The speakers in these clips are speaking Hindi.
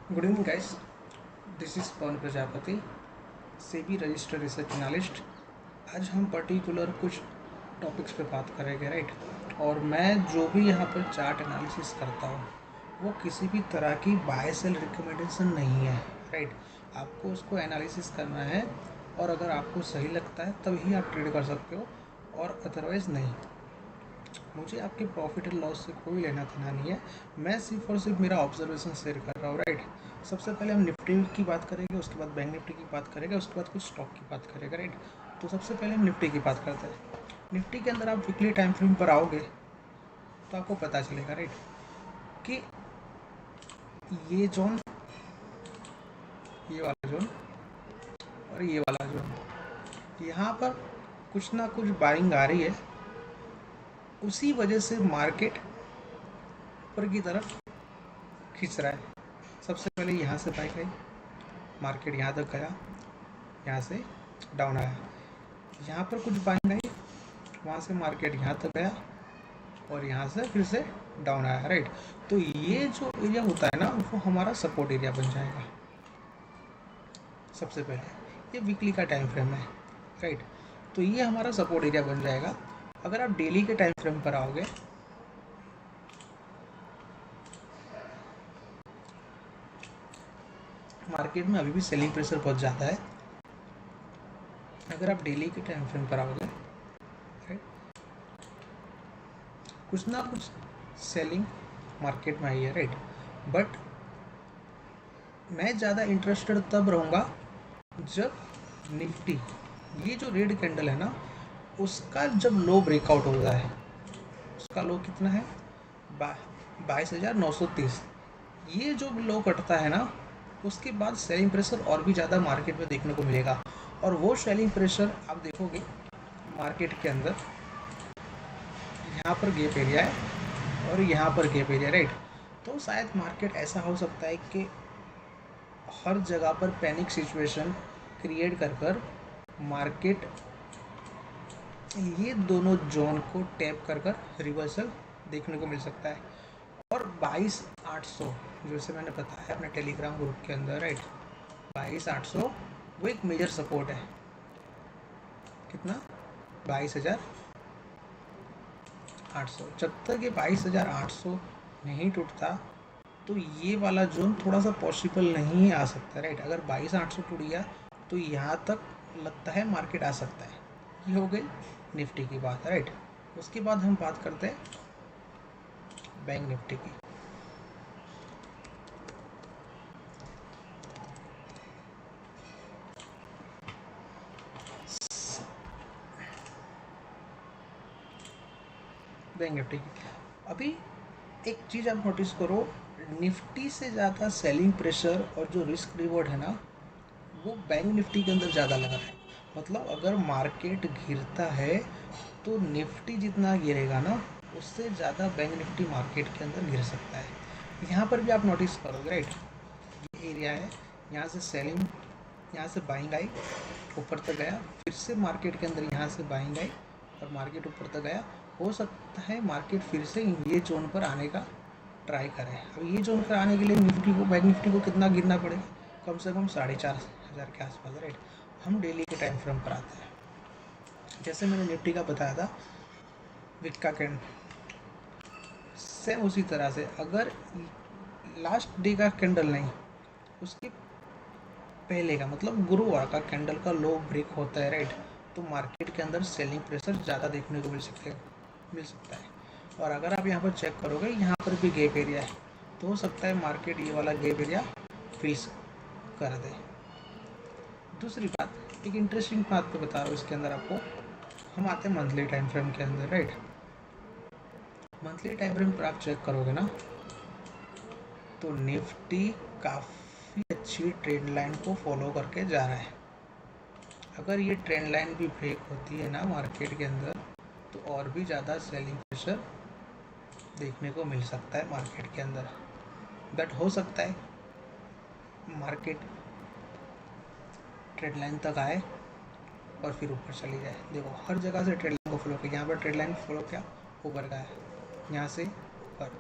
Good evening guys, this is Pawan Prajapati, SEBI registered research analyst. आज हम पर्टिकुलर कुछ टॉपिक्स पे बात करेंगे, राइट। और मैं जो भी यहाँ पर चार्ट एनालिसिस करता हूँ वो किसी भी तरह की बाय सेल रिकमेंडेशन नहीं है, राइट। आपको उसको एनालिसिस करना है और अगर आपको सही लगता है तभी आप ट्रेड कर सकते हो और अदरवाइज़ नहीं। मुझे आपके प्रॉफिट एंड लॉस से कोई लेना देना नहीं है। मैं सिर्फ और सिर्फ मेरा ऑब्जर्वेशन शेयर कर रहा हूँ, राइट। सबसे पहले हम निफ्टी की बात करेंगे, उसके बाद बैंक निफ्टी की बात करेंगे, उसके बाद कुछ स्टॉक की बात करेंगे, राइट। तो सबसे पहले हम निफ्टी की बात करते हैं। निफ्टी के अंदर आप वीकली टाइम फ्रेम पर आओगे तो आपको पता चलेगा, राइट, कि ये जोन, ये वाला जोन और ये वाला जोन, यहाँ पर कुछ ना कुछ बाइंग आ रही है। उसी वजह से मार्केट ऊपर की तरफ खींच रहा है। सबसे पहले यहाँ से बाइक आई, मार्केट यहाँ तक गया, यहाँ से डाउन आया, यहाँ पर कुछ बाइंग आई, वहाँ से मार्केट यहाँ तक गया और यहाँ से फिर से डाउन आया, राइट। तो ये जो एरिया होता है ना वो हमारा सपोर्ट एरिया बन जाएगा। सबसे पहले ये वीकली का टाइम फ्रेम है, राइट। तो ये हमारा सपोर्ट एरिया बन जाएगा। अगर आप डेली के टाइम फ्रेम पर आओगे, मार्केट में अभी भी सेलिंग प्रेशर बहुत ज़्यादा है। अगर आप डेली के टाइम फ्रेम पर आओगे, राइट, कुछ ना कुछ सेलिंग मार्केट में आई है, राइट। बट मैं ज़्यादा इंटरेस्टेड तब रहूँगा जब निफ्टी, ये जो रेड कैंडल है ना, उसका जब लो ब्रेकआउट होता है। उसका लो कितना है? 22,930। ये जो लो कटता है ना, उसके बाद सेलिंग प्रेशर और भी ज़्यादा मार्केट में देखने को मिलेगा। और वो सेलिंग प्रेशर आप देखोगे मार्केट के अंदर, यहाँ पर गैप एरिया है और यहाँ पर गैप एरिया, राइट। तो शायद मार्केट ऐसा हो सकता है कि हर जगह पर पैनिक सिचुएशन क्रिएट कर मार्केट ये दोनों जोन को टैप कर रिवर्सल देखने को मिल सकता है। और 22,800 जैसे मैंने बताया अपने टेलीग्राम ग्रुप के अंदर, राइट, 22,800 वो एक मेजर सपोर्ट है। कितना? 22,800। जब तक ये 22,800 नहीं टूटता तो ये वाला जोन थोड़ा सा पॉसिबल नहीं आ सकता, राइट। अगर 22,800 टूट गया तो यहाँ तक लगता है मार्केट आ सकता है। ये हो गई निफ्टी की बात, राइट। उसके बाद हम बात करते हैं बैंक निफ्टी की। बैंक निफ्टी की अभी एक चीज़ आप नोटिस करो, निफ्टी से ज़्यादा सेलिंग प्रेशर और जो रिस्क रिवॉर्ड है ना, वो बैंक निफ्टी के अंदर ज़्यादा लगा है। मतलब अगर मार्केट गिरता है तो निफ्टी जितना गिरेगा ना, उससे ज़्यादा बैंक निफ्टी मार्केट के अंदर गिर सकता है। यहाँ पर भी आप नोटिस करोगे, राइट, ये एरिया है, यहाँ से सेलिंग, यहाँ से बाइंग आई, ऊपर तक गया, फिर से मार्केट के अंदर यहाँ से बाइंग आई और मार्केट ऊपर तक गया। हो सकता है मार्केट फिर से ये जोन पर आने का ट्राई करें। अब ये जोन पर आने के लिए निफ्टी को, बैंक निफ्टी को कितना गिरना पड़ेगा? कम से कम 4,500 के आसपास, राइट। हम डेली के टाइम फ्रेम पर आते हैं। जैसे मैंने निफ्टी का बताया था, विक का कैंडल, सेम उसी तरह से अगर लास्ट डे का कैंडल नहीं, उसके पहले का मतलब गुरुवार का कैंडल का लो ब्रेक होता है, राइट, तो मार्केट के अंदर सेलिंग प्रेशर ज़्यादा देखने को मिल सकता है। और अगर आप यहाँ पर चेक करोगे, यहाँ पर भी गैप एरिया है, तो हो सकता है मार्केट ये वाला गैप एरिया फिल कर दे। दूसरी बात, एक इंटरेस्टिंग बात तो बता रहा हूँ इसके अंदर आपको। हम आते हैं मंथली टाइम फ्रेम के अंदर, राइट। मंथली टाइम फ्रेम पर आप चेक करोगे ना, तो निफ्टी काफ़ी अच्छी ट्रेंड लाइन को फॉलो करके जा रहा है। अगर ये ट्रेंड लाइन भी ब्रेक होती है ना मार्केट के अंदर, तो और भी ज़्यादा सेलिंग प्रेशर देखने को मिल सकता है मार्केट के अंदर। बट हो सकता है मार्केट ट्रेंड लाइन तक आए और फिर ऊपर चली जाए। देखो हर जगह से ट्रेंड लाइन को फॉलो किया, यहाँ पर ट्रेंड लाइन फॉलो किया, ऊपर का है, यहाँ से ऊपर,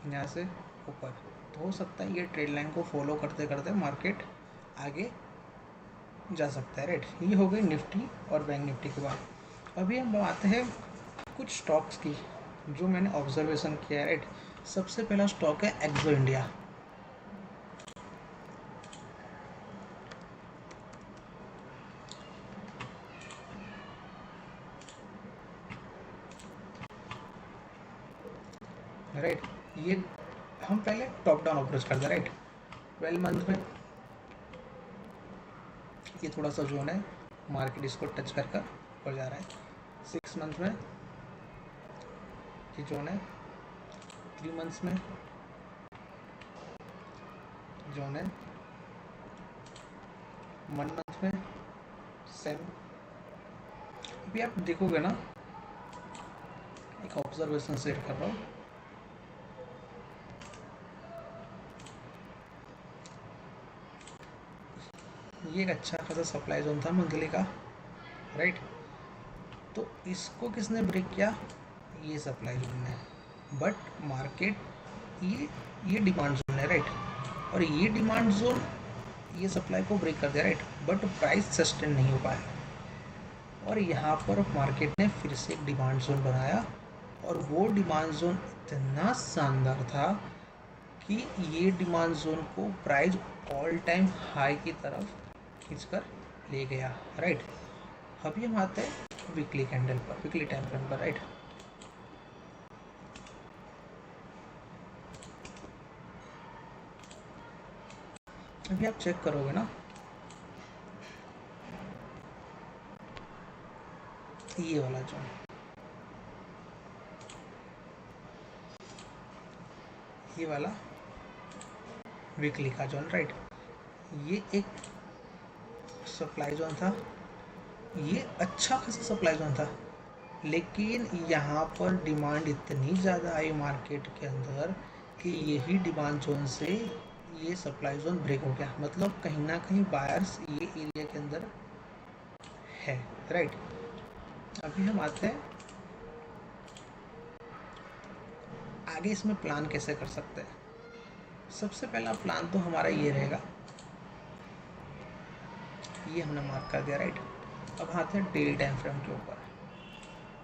यहाँ से ऊपर, तो हो सकता है ये ट्रेड लाइन को फॉलो करते करते मार्केट आगे जा सकता है, राइट। ये हो गई निफ्टी और बैंक निफ्टी के बाद। अभी हम आते हैं कुछ स्टॉक्स की जो मैंने ऑब्जर्वेशन किया है, राइट। सबसे पहला स्टॉक है एक्सो इंडिया। राइट, ये हम पहले टॉप डाउन अप्रोच करते हैं, राइट। 12 मंथ में ये थोड़ा सा जोन है, मार्केट इसको टच कर कर ऊपर जा रहा है। 6 मंथ में ये जोन है, 3 मंथ्स में जोन है, 1 मंथ में सेम। अभी आप देखोगे ना, एक ऑब्जर्वेशन शेयर कर रहा हूँ। ये एक अच्छा खासा सप्लाई जोन था मंथली का, राइट। तो इसको किसने ब्रेक किया? ये सप्लाई जोन ने। बट मार्केट ये डिमांड जोन है, राइट। और ये डिमांड जोन ये सप्लाई को ब्रेक कर दिया, राइट। बट प्राइस सस्टेन नहीं हो पाया और यहाँ पर मार्केट ने फिर से एक डिमांड जोन बनाया और वो डिमांड जोन इतना शानदार था कि ये डिमांड जोन को प्राइस ऑल टाइम हाई की तरफ खींचकर ले गया, राइट। अभी हम आते हैं वीकली कैंडल पर, वीकली टाइम फ्रेम पर, राइट। अभी आप चेक करोगे ना, ये वाला जोन, ये वाला वीकली का जोन, राइट। ये एक सप्लाई जोन था, ये अच्छा खासा सप्लाई जोन था, लेकिन यहाँ पर डिमांड इतनी ज़्यादा आई मार्केट के अंदर कि यही डिमांड जोन से ये सप्लाई जोन ब्रेक हो गया। मतलब कहीं ना कहीं बायर्स ये एरिया के अंदर है, राइट। अभी हम आते हैं आगे, इसमें प्लान कैसे कर सकते हैं। सबसे पहला प्लान तो हमारा ये रहेगा, ये हमने मार्क कर दिया, राइट। अब आते हैं डेली टाइम फ्रेम के ऊपर।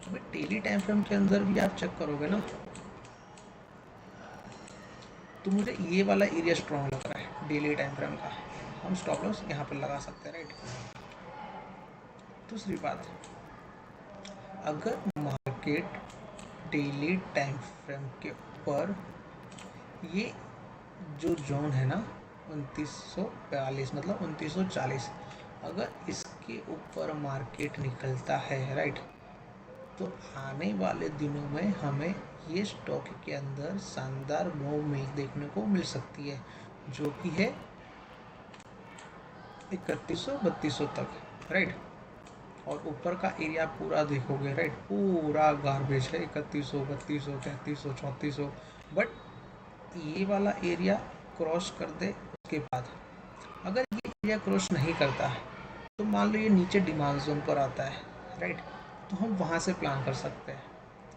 अभी डेली टाइम फ्रेम के अंदर भी आप चेक करोगे ना, तो मुझे ये वाला एरिया स्ट्रॉन्ग लग रहा है डेली टाइम फ्रेम का। हम स्टॉप लॉस यहाँ पर लगा सकते हैं, राइट। दूसरी बात, अगर मार्केट डेली टाइम फ्रेम के ऊपर ये जो जोन है ना 2942 मतलब 2940, अगर इसके ऊपर मार्केट निकलता है, राइट, तो आने वाले दिनों में हमें ये स्टॉक के अंदर शानदार मूवमेंट देखने को मिल सकती है, जो कि है 3100-3200 तक, राइट। और ऊपर का एरिया पूरा देखोगे, राइट, पूरा गार्बेज है, 3100, 3200, 3300, 3400। बट ये वाला एरिया क्रॉस कर दे, उसके बाद अगर ये एरिया क्रॉस नहीं करता है तो मान लो ये नीचे डिमांड जोन पर आता है, राइट, तो हम वहाँ से प्लान कर सकते हैं,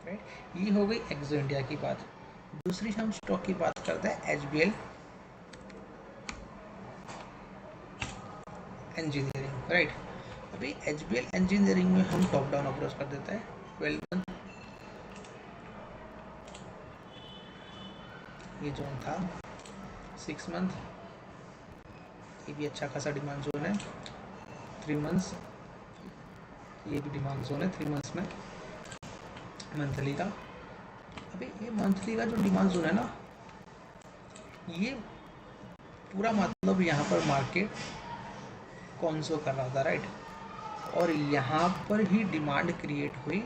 राइट। ये हो गई एक्सो इंडिया की बात। दूसरी हम स्टॉक की बात करते हैं HBL इंजीनियरिंग, राइट। अभी HBL इंजीनियरिंग में हम टॉप डाउन अप्रोच कर देते हैं। 12 मंथ ये जोन था, 6 मंथ ये भी अच्छा खासा डिमांड जोन है, 3 मंथ्स ये भी डिमांड जोन है, 3 मंथ्स में मंथली का। अभी ये मंथली का जो डिमांड जोन है ना, ये पूरा मतलब यहाँ पर मार्केट कौन सो कर रहा था, राइट। और यहाँ पर ही डिमांड क्रिएट हुई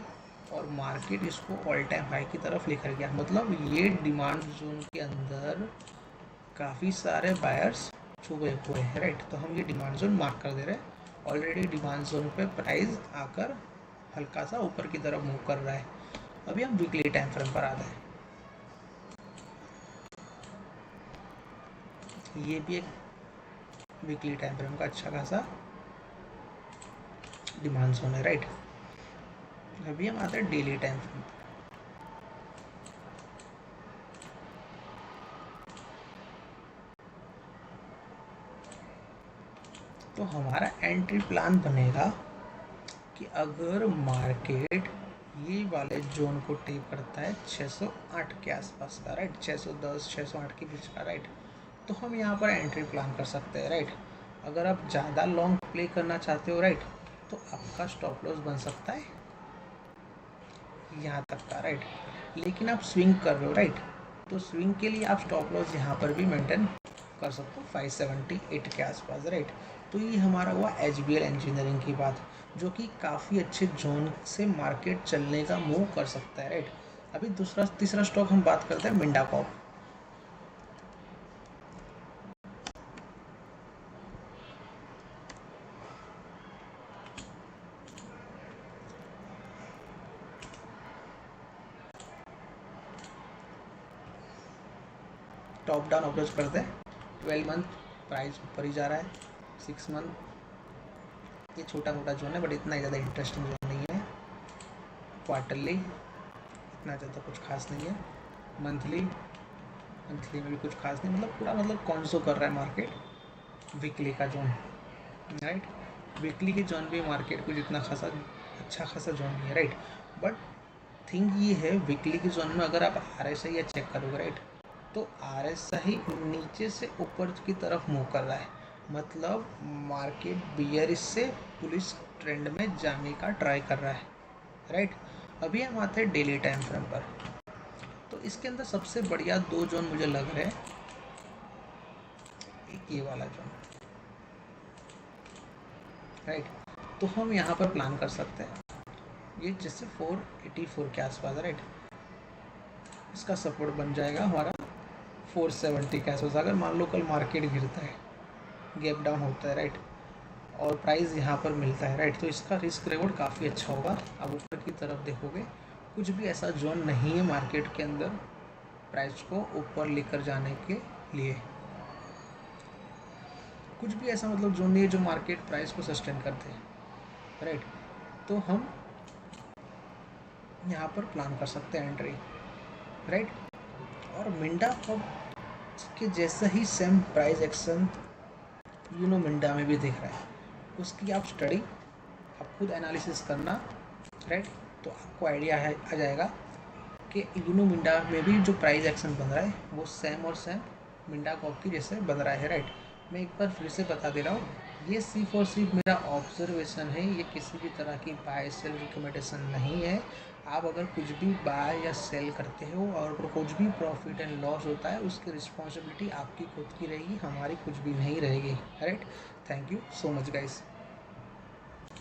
और मार्केट इसको ऑल टाइम हाई की तरफ लेकर गया। मतलब ये डिमांड जोन के अंदर काफ़ी सारे बायर्स छुपे हुए हैं, राइट। तो हम ये डिमांड जोन मार्क कर दे रहे हैं। ऑलरेडी डिमांड जोन पे प्राइस आकर हल्का सा ऊपर की तरफ मूव कर रहा है। अभी हम वीकली टाइम फ्रेम पर आते हैं। ये भी एक वीकली टाइम फ्रेम का अच्छा खासा डिमांड जोन है, राइट। अभी हम आते हैं डेली टाइम फ्रेम पर। तो हमारा एंट्री प्लान बनेगा कि अगर मार्केट ये वाले जोन को टेप करता है 608 के आसपास का, राइट, 610 608 के बीच का, राइट, तो हम यहाँ पर एंट्री प्लान कर सकते हैं, राइट। अगर आप ज़्यादा लॉन्ग प्ले करना चाहते हो, राइट, तो आपका स्टॉप लॉस बन सकता है यहाँ तक का, राइट। लेकिन आप स्विंग कर रहे हो, राइट, तो स्विंग के लिए आप स्टॉप लॉस यहाँ पर भी मेंटेन कर सकते हो 578 के आसपास, राइट। तो ये हमारा हुआ HBL इंजीनियरिंग की बात, जो कि काफ़ी अच्छे जोन से मार्केट चलने का मूव कर सकता है, राइट। अभी तीसरा स्टॉक हम बात करते हैं Minda Corp. Top down approach करते हैं। 12 मंथ प्राइस ऊपर ही जा रहा है। 6 मंथ ये छोटा मोटा जोन है, बट इतना ज़्यादा इंटरेस्टिंग जोन नहीं है। क्वार्टरली इतना ज़्यादा कुछ खास नहीं है। मंथली में भी कुछ खास नहीं, मतलब पूरा कौन-सो कर रहा है मार्केट। वीकली का जोन, राइट, वीकली के जोन भी मार्केट कुछ इतना खासा अच्छा खासा जोन नहीं है, राइट। बट थिंग ये है, वीकली के जोन में अगर आप RSI या चेक करोगे, राइट, तो RSI नीचे से ऊपर की तरफ मूव कर रहा है, मतलब मार्केट बियरिश से बुलिश ट्रेंड में जाने का ट्राई कर रहा है, राइट। अभी हम आते हैं डेली टाइम फ्रेम पर। तो इसके अंदर सबसे बढ़िया 2 जोन मुझे लग रहे हैं। एक ये वाला जोन, राइट, तो हम यहाँ पर प्लान कर सकते हैं। ये जैसे 484 के आसपास, राइट, इसका सपोर्ट बन जाएगा हमारा 470 के आसपास। अगर मान लो कल मार्केट गिरता है, गैप डाउन होता है, राइट, और प्राइस यहाँ पर मिलता है, राइट, तो इसका रिस्क रिवॉर्ड काफ़ी अच्छा होगा। अब ऊपर की तरफ देखोगे, कुछ भी ऐसा जोन नहीं है मार्केट के अंदर प्राइस को ऊपर लेकर जाने के लिए। कुछ भी ऐसा जोन नहीं है जो मार्केट प्राइस को सस्टेन करते हैं, राइट। तो हम यहाँ पर प्लान कर सकते हैं एंट्री, राइट। और मिंडा कॉर्प के जैसा ही सेम प्राइस एक्शन मिंडा में भी दिख रहा है। उसकी आप स्टडी, आप खुद एनालिसिस करना, राइट, तो आपको आइडिया आ जाएगा कि मिंडा में भी जो प्राइस एक्शन बन रहा है वो सेम मिंडा कॉर्प की जैसे बन रहा है, राइट। मैं एक बार फिर से बता दे रहा हूँ, ये सिर्फ और सिर्फ मेरा ऑब्जर्वेशन है, ये किसी भी तरह की बाय सेल रिकमेंडेशन नहीं है। आप अगर कुछ भी बाय या सेल करते हो और अगर कुछ भी प्रॉफिट एंड लॉस होता है, उसकी रिस्पॉन्सिबिलिटी आपकी खुद की रहेगी, हमारी कुछ भी नहीं रहेगी, right. Thank you so much guys.